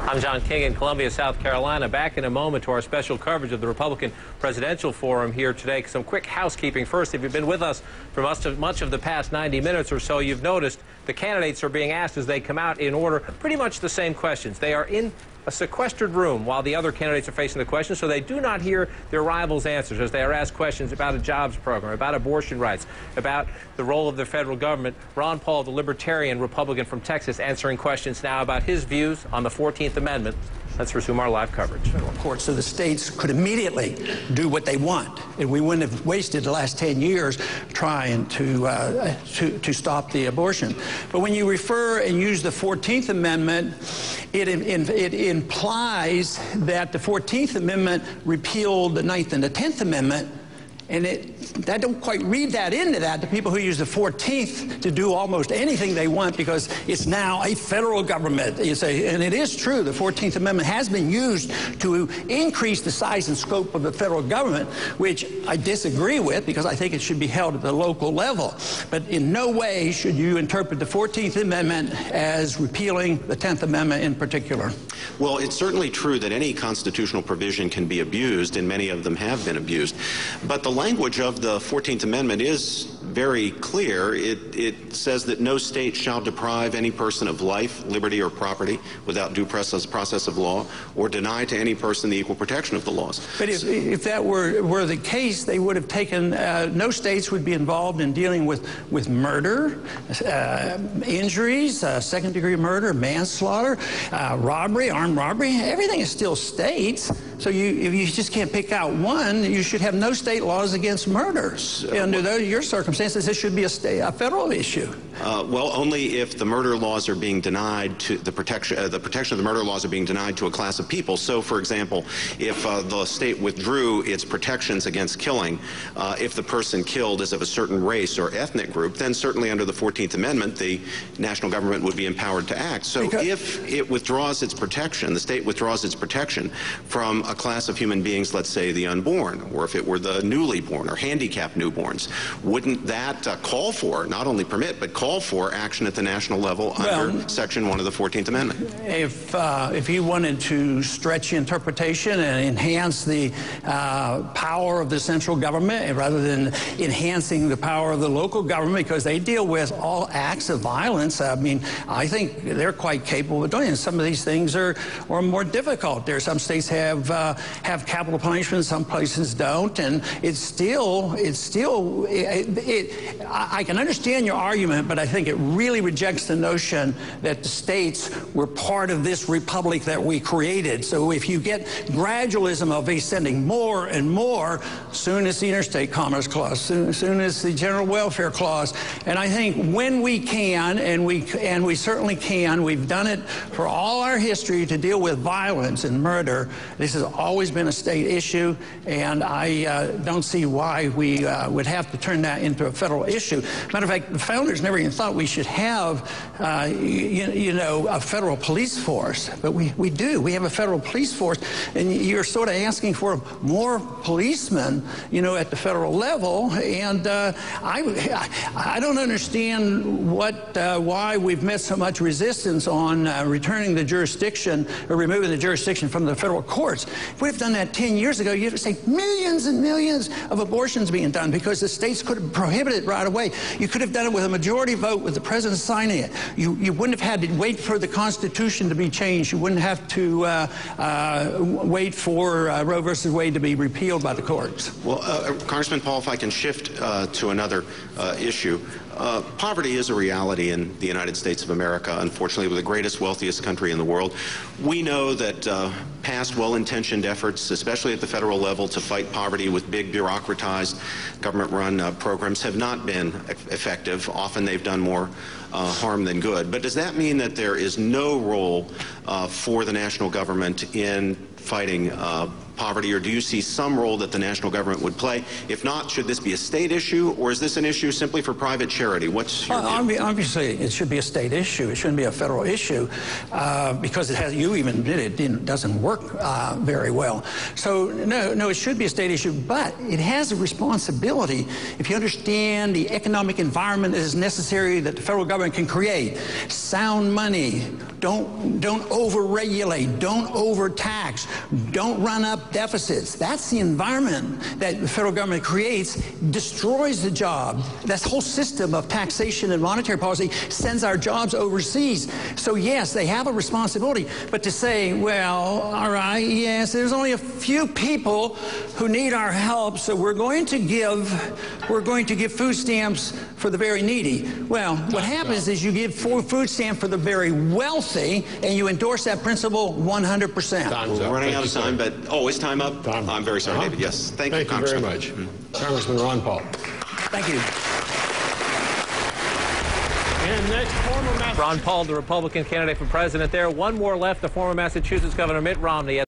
I'm John King in Columbia, South Carolina. Back in a moment to our special coverage of the Republican Presidential Forum here today. Some quick housekeeping first. If you've been with us for much of the past 90 minutes or so, you've noticed the candidates are being asked as they come out in order pretty much the same questions. They are in a sequestered room while the other candidates are facing the questions, so they do not hear their rivals' answers as they are asked questions about a jobs program, about abortion rights, about the role of the federal government. Ron Paul, the Libertarian Republican from Texas, answering questions now about his views on the 14th Amendment. Let's resume our live coverage. Federal courts, so the states could immediately do what they want, and we wouldn't have wasted the last 10 years trying to stop the abortion. But when you refer and use the 14th Amendment, it implies that the 14th Amendment repealed the 9th and the 10th Amendment. And I don't quite read that into that, the people who use the 14th to do almost anything they want because it's now a federal government. And it is true, the 14th Amendment has been used to increase the size and scope of the federal government, which I disagree with because I think it should be held at the local level. But in no way should you interpret the 14th Amendment as repealing the 10th Amendment in particular. Well, it's certainly true that any constitutional provision can be abused, and many of them have been abused. But the language of the 14th Amendment is very clear. It says that no state shall deprive any person of life, liberty, or property without due process of law, or deny to any person the equal protection of the laws. But if that were the case, they would have taken, no states would be involved in dealing with murder, injuries, second-degree murder, manslaughter, robbery, armed robbery. Everything is still states. So if you just can't pick out one, you should have no state laws against murders. Under your circumstances, this should be a federal issue. Well, only if the murder laws are being denied to the protection of the murder laws are being denied to a class of people. So, for example, if the state withdrew its protections against killing, if the person killed is of a certain race or ethnic group, then certainly under the 14th Amendment, the national government would be empowered to act. So if it withdraws its protection, the state withdraws its protection from a class of human beings, let's say the unborn, or if it were the newly born or handicapped newborns, wouldn't that call for, not only permit, but call for action at the national level under Section 1 of the 14th Amendment? If you wanted to stretch the interpretation and enhance the power of the central government rather than enhancing the power of the local government because they deal with all acts of violence, I mean, I think they're quite capable of doing it. Some of these things are more difficult. There are some states have capital punishment, some places don't, and I can understand your argument, but I think it really rejects the notion that the states were part of this republic that we created. So if you get gradualism of sending more and more, soon as the Interstate Commerce Clause, soon as the General Welfare Clause, and I think when we can, and we certainly can, we've done it for all our history to deal with violence and murder. This has always been a state issue, and I don't see why we would have to turn that into a federal issue. Matter of fact, the founders never even thought we should have, a federal police force, but we do. We have a federal police force, and you're sort of asking for more policemen, at the federal level, and I don't understand why we've met so much resistance on returning the jurisdiction or removing the jurisdiction from the federal courts. If we'd have done that 10 years ago, you'd have seen millions and millions of abortions being done because the states could have prohibited it right away. You could have done it with a majority vote with the president signing it. You wouldn't have had to wait for the Constitution to be changed. You wouldn't have to wait for Roe versus Wade to be repealed by the courts. Well, Congressman Paul, if I can shift to another issue. Poverty is a reality in the United States of America. Unfortunately, we're the greatest, wealthiest country in the world. We know that past well-intentioned efforts, especially at the federal level, to fight poverty with big bureaucratized government-run programs have not been effective. Often they've done more harm than good. But does that mean that there is no role for the national government in fighting poverty, or do you see some role that the national government would play? If not, should this be a state issue, or is this an issue simply for private charity? What's your view? Obviously, it should be a state issue. It shouldn't be a federal issue because it has, you even admitted, it doesn't work very well. So, no, it should be a state issue, but it has a responsibility. If you understand the economic environment that is necessary that the federal government can create, sound money, don't over-regulate, don't overtax, don't run up deficits. That's the environment that the federal government creates, destroys the job. That whole system of taxation and monetary policy sends our jobs overseas. So yes, they have a responsibility, but to say, well, all right, yes, there's only a few people who need our help, so we're going to give food stamps for the very needy. Well, what happens is you give food stamps for the very wealthy, and you endorse that principle 100%. We're running out of time, but it's time up. I'm very sorry, David. Yes, thank you, very much. Congressman Ron Paul. Thank you. And next, former Ron Paul, the Republican candidate for president there. One more left, the former Massachusetts Governor Mitt Romney.